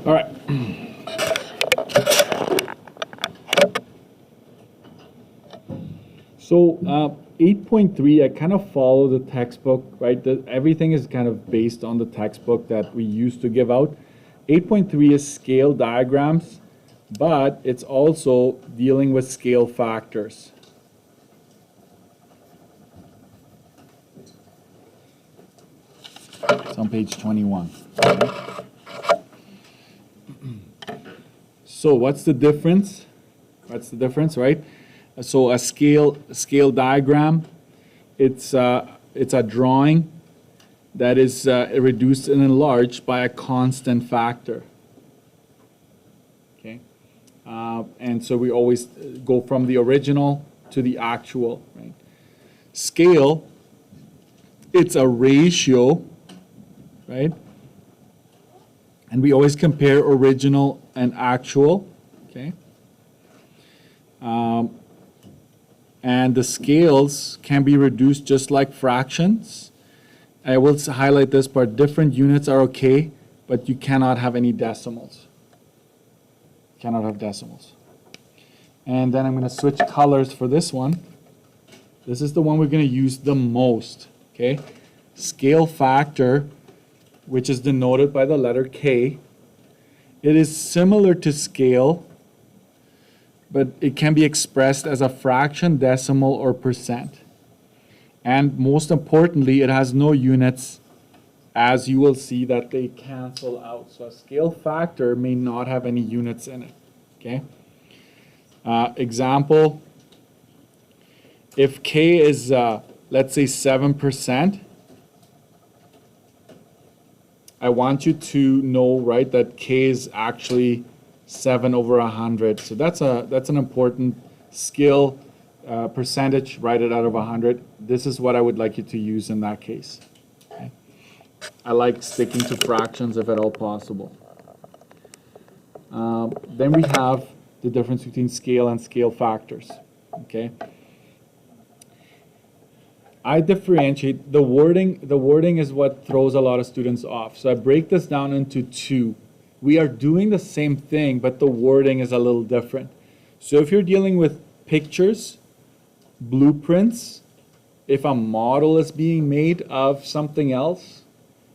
All right. So 8.3, I kind of follow the textbook, right? Everything is kind of based on the textbook that we used to give out. 8.3 is scale diagrams, but it's also dealing with scale factors. It's on page 21. Okay. So what's the difference? What's the difference, right? So a scale diagram, it's a drawing that is reduced and enlarged by a constant factor. Okay, and so we always go from the original to the actual. Right? Scale, it's a ratio, right? And we always compare original and actual. Okay. And the scales can be reduced just like fractions. I will highlight this part. Different units are okay, but you cannot have any decimals. Cannot have decimals. And then I'm going to switch colors for this one. This is the one we're going to use the most. Okay? Scale factor, which is denoted by the letter K. It is similar to scale, but it can be expressed as a fraction, decimal, or percent. And most importantly, it has no units, as you will see that they cancel out. So a scale factor may not have any units in it. Okay? Example, if K is, let's say, 7%, I want you to know, right, that K is actually 7 over 100. So that's an important skill percentage. Write it out of 100. This is what I would like you to use in that case. Okay. I like sticking to fractions if at all possible. Then we have the difference between scale and scale factors. Okay. I differentiate the wording. The wording is what throws a lot of students off. So I break this down into two. We are doing the same thing, but the wording is a little different. So if you're dealing with pictures, blueprints, if a model is being made of something else,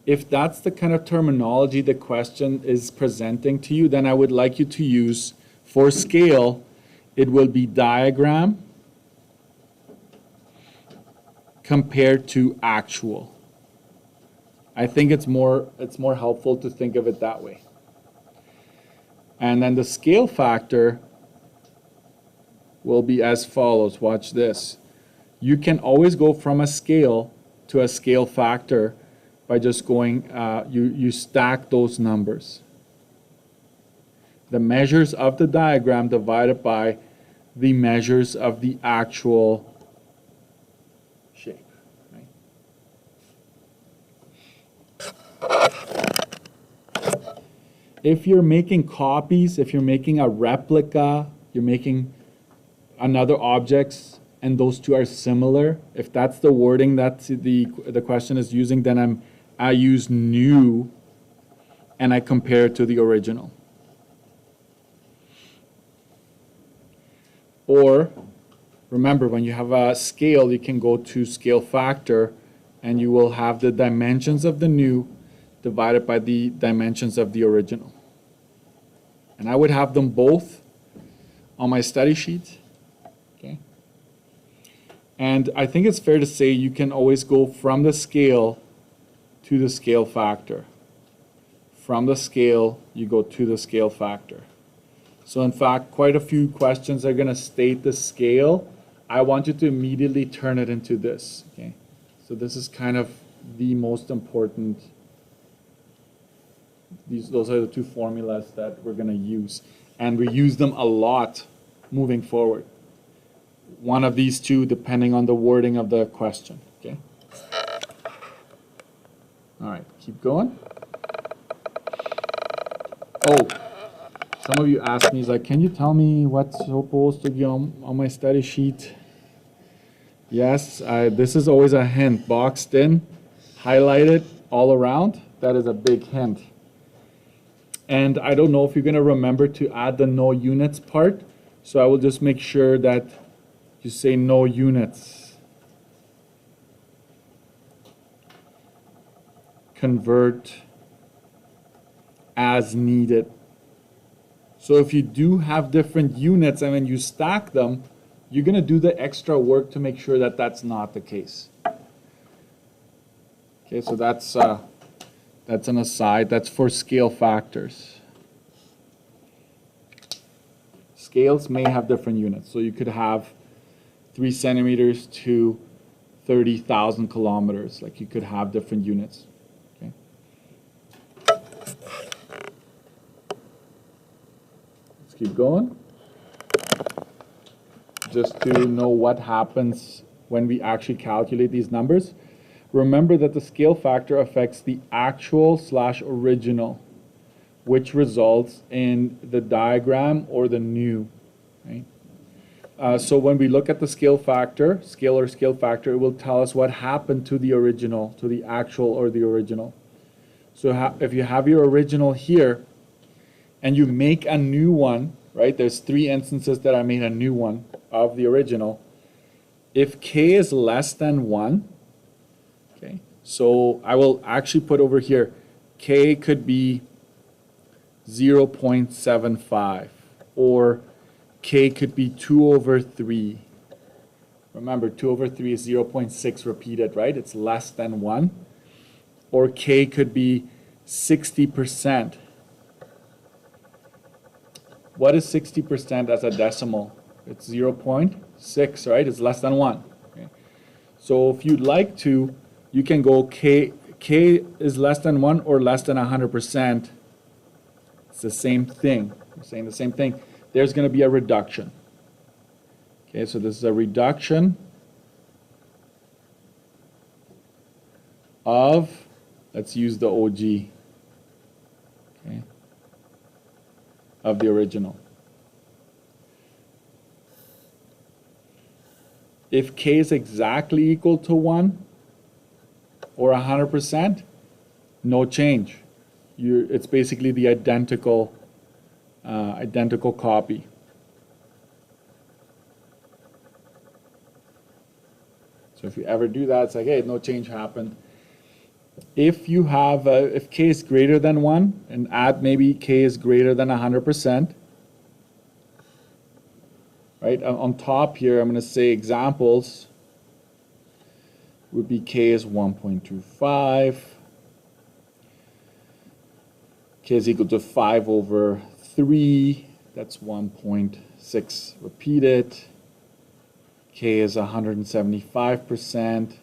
if that's the kind of terminology the question is presenting to you, then I would like you to use, for scale, it will be diagram compared to actual. I think it's more helpful to think of it that way. And then the scale factor will be as follows. Watch this. You can always go from a scale to a scale factor by just going, you stack those numbers. The measures of the diagram divided by the measures of the actual shape. Right? If you're making copies, if you're making a replica, you're making another objects, and those two are similar, if that's the wording that the question is using, then I use new and I compare it to the original. Or remember, when you have a scale, you can go to scale factor and you will have the dimensions of the new divided by the dimensions of the original. And I would have them both on my study sheet. Okay. And I think it's fair to say you can always go from the scale to the scale factor. From the scale, you go to the scale factor. So in fact, quite a few questions are going to state the scale. I want you to immediately turn it into this. Okay. So this is kind of the most important. Those are the two formulas that we're going to use. And we use them a lot moving forward. One of these two depending on the wording of the question. Okay. All right, keep going. Oh, some of you asked me, like, can you tell me what's supposed to be on my study sheet? Yes, this is always a hint. Boxed in, highlighted all around. That is a big hint. And I don't know if you're going to remember to add the no units part. So I will just make sure that you say no units. Convert as needed. So if you do have different units and when you stack them, you're going to do the extra work to make sure that that's not the case. Okay, so that's an aside. That's for scale factors. Scales may have different units. So you could have 3 centimeters to 30,000 kilometers. Like you could have different units. Okay. Let's keep going. Just to know what happens when we actually calculate these numbers. Remember that the scale factor affects the actual/original, which results in the diagram or the new, right? So when we look at the scale factor, scale factor, it will tell us what happened to the original, to the actual or the original. So if you have your original here and you make a new one, right? There's 3 instances that I made a new one of the original. If k is less than 1, okay, so I will actually put over here, k could be 0.75 or k could be 2/3. Remember, 2/3 is 0.6 repeated, right? It's less than 1. Or k could be 60%. What is 60% as a decimal? It's 0.6, right? It's less than 1. Okay. So if you'd like to, you can go k is less than 1 or less than 100%. It's the same thing. We're saying the same thing. There's going to be a reduction. Okay, so this is a reduction of, let's use the OG, okay, of the original. If k is exactly equal to 1 or 100%, no change. It's basically the identical copy. So if you ever do that, it's like, hey, no change happened. If you have, if k is greater than 1, and add maybe k is greater than 100%, right? On top here, I'm going to say examples would be k is 1.25, k is equal to 5/3, that's 1.6 repeated, k is 175%,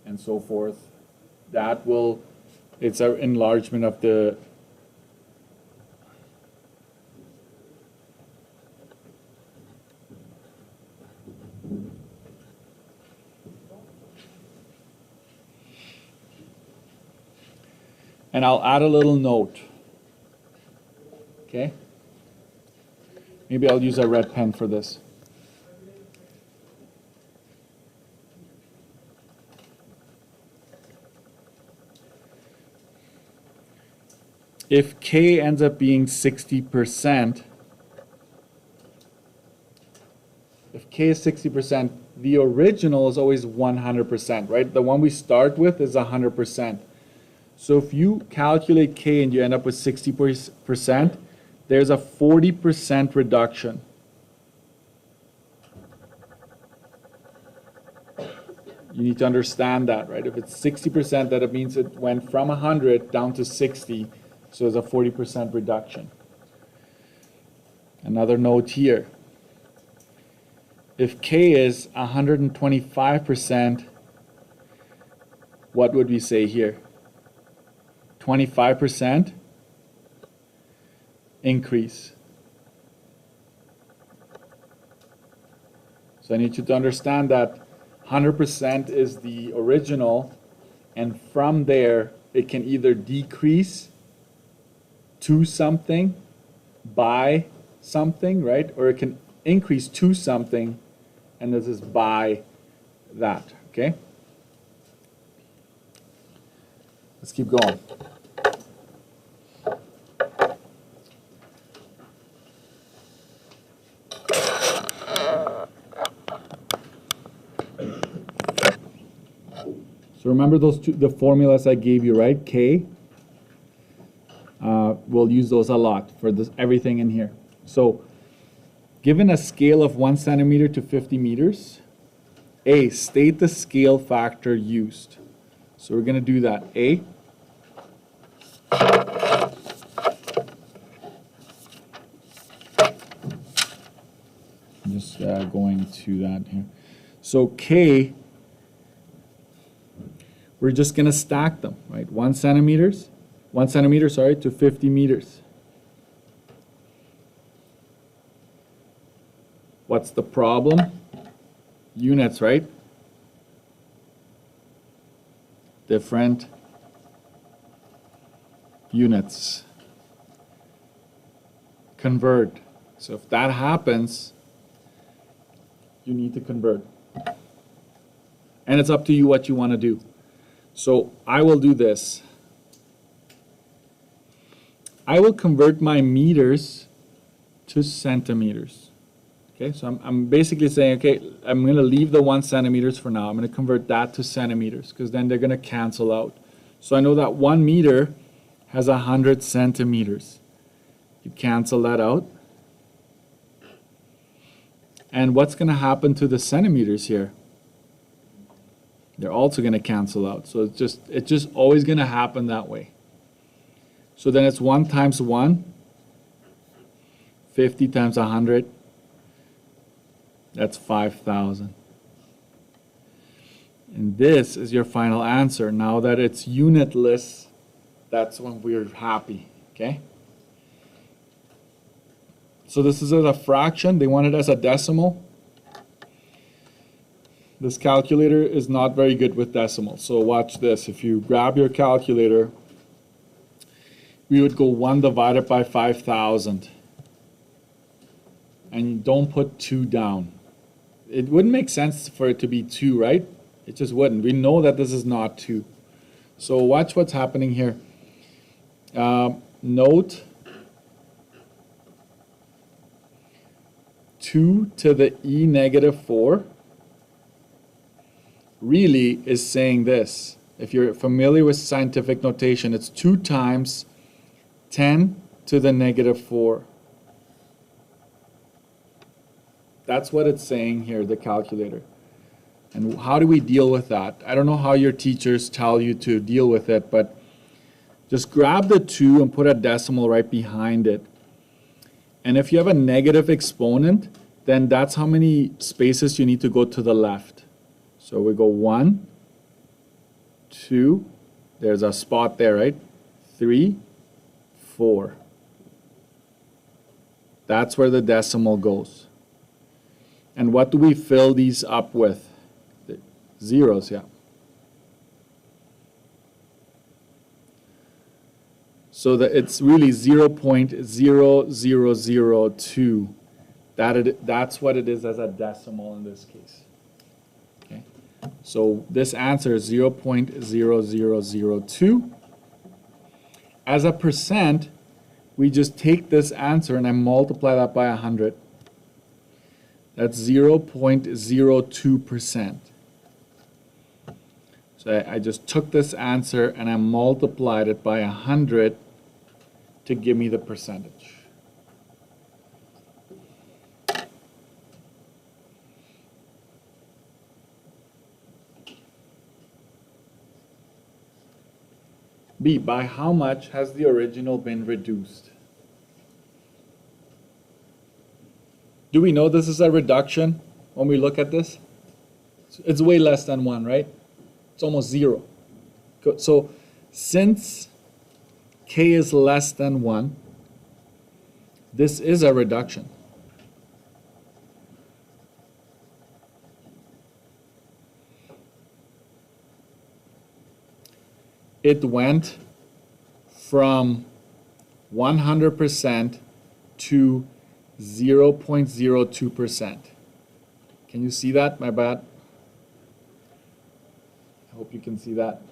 and so forth. That will, it's an enlargement of the and I'll add a little note. Okay? Maybe I'll use a red pen for this. If k ends up being 60%, if k is 60%, the original is always 100%, right? The one we start with is 100%. So if you calculate k and you end up with 60%, there's a 40% reduction. You need to understand that, right? If it's 60%, that it means it went from 100 down to 60, so there's a 40% reduction. Another note here. If k is 125%, what would we say here? 25% increase. So I need you to understand that 100% is the original, and from there it can either decrease to something by something, right? Or it can increase to something, and this is by that, okay? Let's keep going. So remember those two, the formulas I gave you, right? K, we'll use those a lot for this, everything in here. So given a scale of 1 centimeter to 50 meters, A, state the scale factor used. So we're going to do that. A, I'm just going to that here. So K, we're just going to stack them, right? 1 centimeter, sorry, to 50 meters. What's the problem? Units, right? Different units. Convert. So if that happens, you need to convert. And it's up to you what you want to do. So I will do this. I will convert my meters to centimeters. Okay, so I'm basically saying, okay, I'm going to leave the 1 centimeters for now. I'm going to convert that to centimeters because then they're going to cancel out. So I know that 1 meter has 100 centimeters. You cancel that out. And what's going to happen to the centimeters here? They're also going to cancel out. So it's just always going to happen that way. So then it's 1 times 1, 50 times 100. That's 5,000. And this is your final answer. Now that it's unitless, that's when we're happy, okay? So this is as a fraction. They want it as a decimal. This calculator is not very good with decimals. So watch this. If you grab your calculator, we would go 1 divided by 5,000. And don't put 2 down. It wouldn't make sense for it to be 2, right? It just wouldn't. We know that this is not 2. So watch what's happening here. Note 2 to the e negative 4 really is saying this. If you're familiar with scientific notation, it's 2 times 10 to the negative 4. That's what it's saying here, the calculator. And how do we deal with that? I don't know how your teachers tell you to deal with it, but just grab the 2 and put a decimal right behind it. And if you have a negative exponent, then that's how many spaces you need to go to the left. So we go 1, 2, there's a spot there, right? 3, 4. That's where the decimal goes. And what do we fill these up with? The zeros, yeah. So that it's really 0.0002. That's what it is as a decimal in this case. Okay. So this answer is 0.0002. As a percent, we just take this answer and I multiply that by 100. That's 0.02%. So I just took this answer and I multiplied it by 100 to give me the percentage. B, by how much has the original been reduced? Do we know this is a reduction when we look at this? It's way less than 1, right? It's almost 0. So since k is less than 1, this is a reduction. It went from 100% to 0.02%. Can you see that? My bad. I hope you can see that.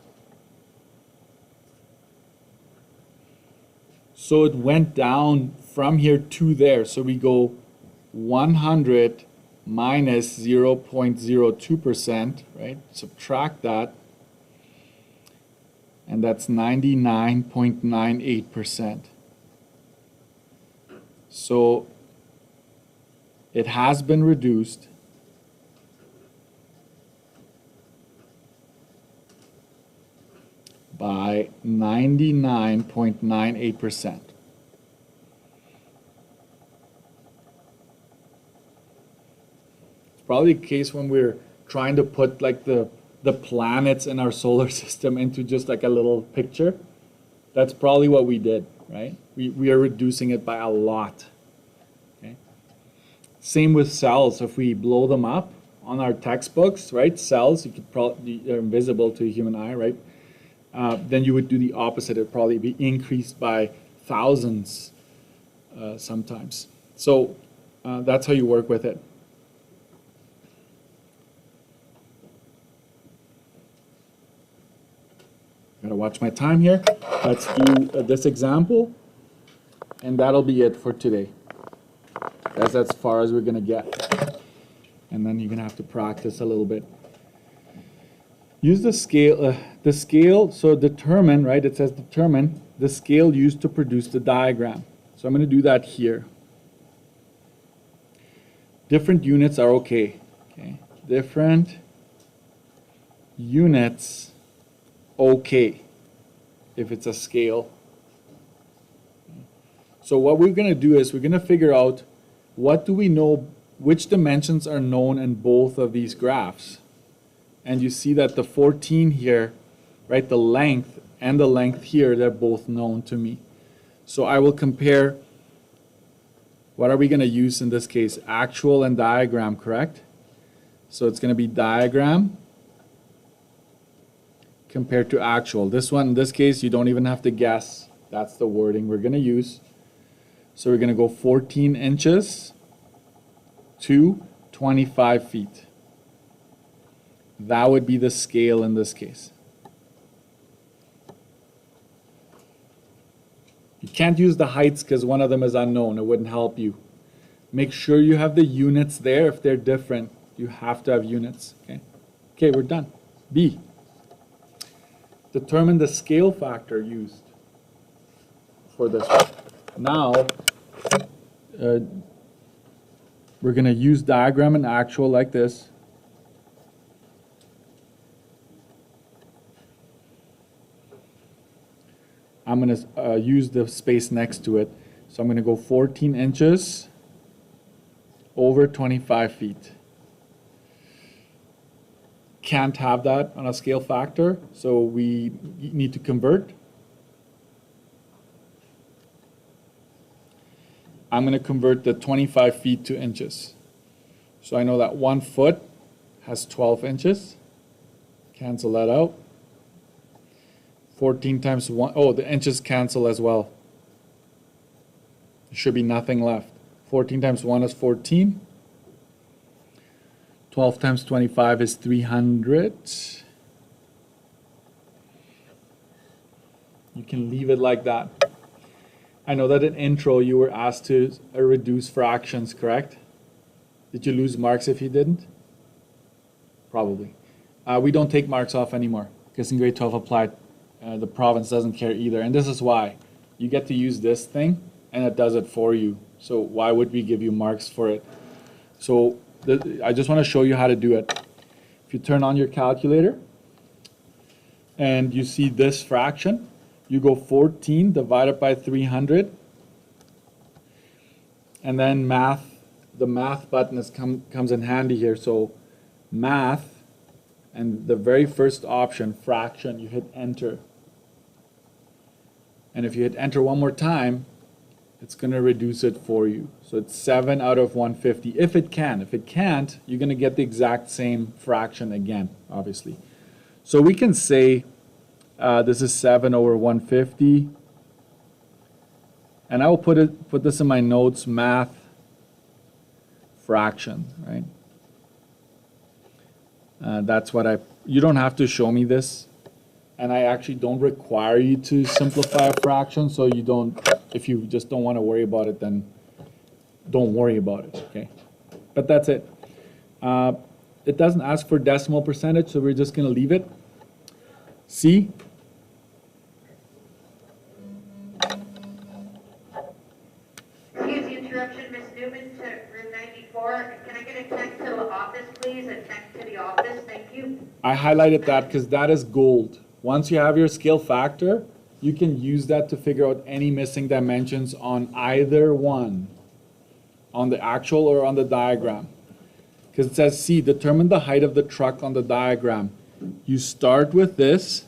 So it went down from here to there. So we go 100 minus 0.02%, right? Subtract that. and that's 99.98%. So it has been reduced by 99.98%. It's probably the case when we're trying to put like the planets in our solar system into just like a little picture. That's probably what we did, right? We are reducing it by a lot. Okay. Same with cells. If we blow them up on our textbooks, right? Cells, you could probably, they're invisible to a human eye, right? Then you would do the opposite. It would probably be increased by thousands sometimes. So that's how you work with it. Gotta watch my time here. Let's do this example, and that'll be it for today. That's as far as we're gonna get. And then you're gonna have to practice a little bit. Use the scale, so determine, right? It says determine the scale used to produce the diagram. So I'm gonna do that here. Different units are okay. Different units okay if it's a scale. So what we're going to do is we're going to figure out what do we know, which dimensions are known in both of these graphs. And you see that the 14 here, right, the length and the length here, they're both known to me. So I will compare, what are we going to use in this case? Actual and diagram, correct? So it's going to be diagram compared to actual. This one, in this case, you don't even have to guess. That's the wording we're going to use. So we're going to go 14 inches to 25 feet. That would be the scale in this case. You can't use the heights because one of them is unknown. It wouldn't help you. Make sure you have the units there. If they're different, you have to have units. Okay, we're done. B. Determine the scale factor used for this one. Now, we're going to use diagram and actual like this. I'm going to use the space next to it. So I'm going to go 14 inches over 25 feet. Can't have that on a scale factor, so we need to convert. I'm going to convert the 25 feet to inches. So I know that 1 foot has 12 inches. Cancel that out. 14 times 1, oh, the inches cancel as well. There should be nothing left. 14 times 1 is 14. 12 times 25 is 300. You can leave it like that. I know that in intro you were asked to reduce fractions, correct? Did you lose marks if you didn't? Probably. We don't take marks off anymore because in grade 12 applied, the province doesn't care either. And this is why. You get to use this thing and it does it for you. So why would we give you marks for it? So I just want to show you how to do it. If you turn on your calculator and you see this fraction, you go 14 divided by 300, and then the math button comes in handy here. So math, and the very first option, fraction, you hit enter. And if you hit enter one more time, it's going to reduce it for you. So it's 7 out of 150, if it can. If it can't, you're going to get the exact same fraction again, obviously. So we can say this is 7 over 150. And I will put this in my notes, math fraction, right? That's what you don't have to show me this. And I actually don't require you to simplify a fraction, so you don't, if you just don't want to worry about it, then don't worry about it, okay? But that's it. It doesn't ask for decimal percentage, so we're just going to leave it. C, interruption, Ms. Newman, to room 94. Can I get a check to the office, please? A check to the office, thank you. I highlighted that because that is gold. Once you have your scale factor, you can use that to figure out any missing dimensions on either one, on the actual or on the diagram. Because it says, C, determine the height of the truck on the diagram. You start with this.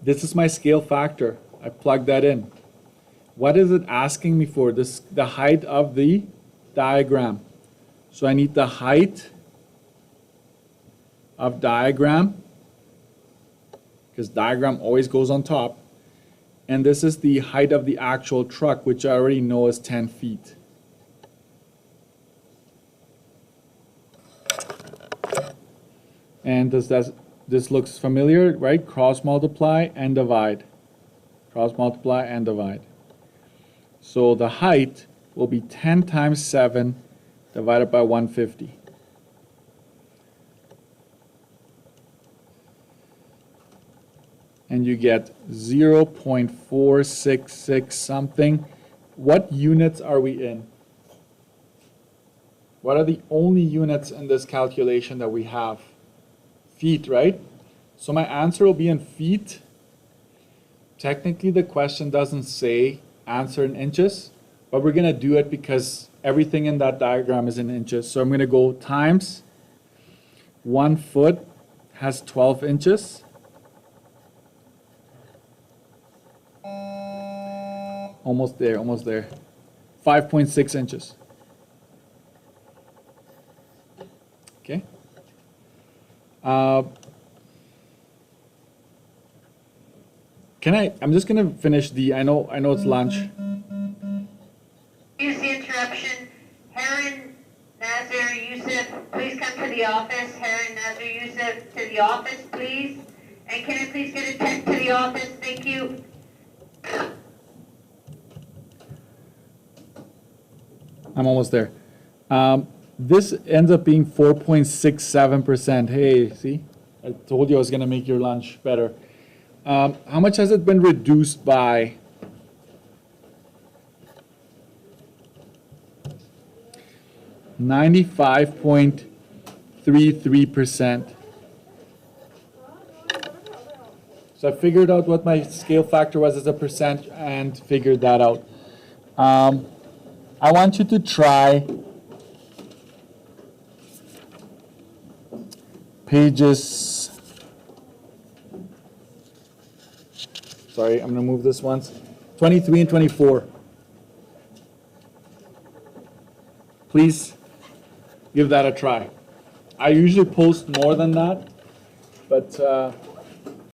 This is my scale factor. I plug that in. What is it asking me for? This, the height of the diagram. So I need the height of diagram, because diagram always goes on top. And this is the height of the actual truck, which I already know is 10 feet. And this looks familiar, right? Cross multiply and divide. Cross multiply and divide. So the height will be 10 times 7 divided by 150. And you get 0.466 something. What units are we in? What are the only units in this calculation that we have? Feet, right? So my answer will be in feet. Technically, the question doesn't say answer in inches, but we're going to do it because everything in that diagram is in inches. So I'm going to go times 1 foot has 12 inches. Almost there, almost there. 5.6 inches. Okay. I'm just gonna finish I know it's lunch. Excuse the interruption. Harun Nazir Yusuf, please come to the office. Harun Nazir Yusuf to the office, please. And can I please get a check to the office? Thank you. I'm almost there. This ends up being 4.67%. Hey, see? I told you I was going to make your lunch better. How much has it been reduced by? $95.33%. So I figured out what my scale factor was as a percent and figured that out. I want you to try pages, sorry, I'm going to move this once, 23 and 24. Please give that a try. I usually post more than that, but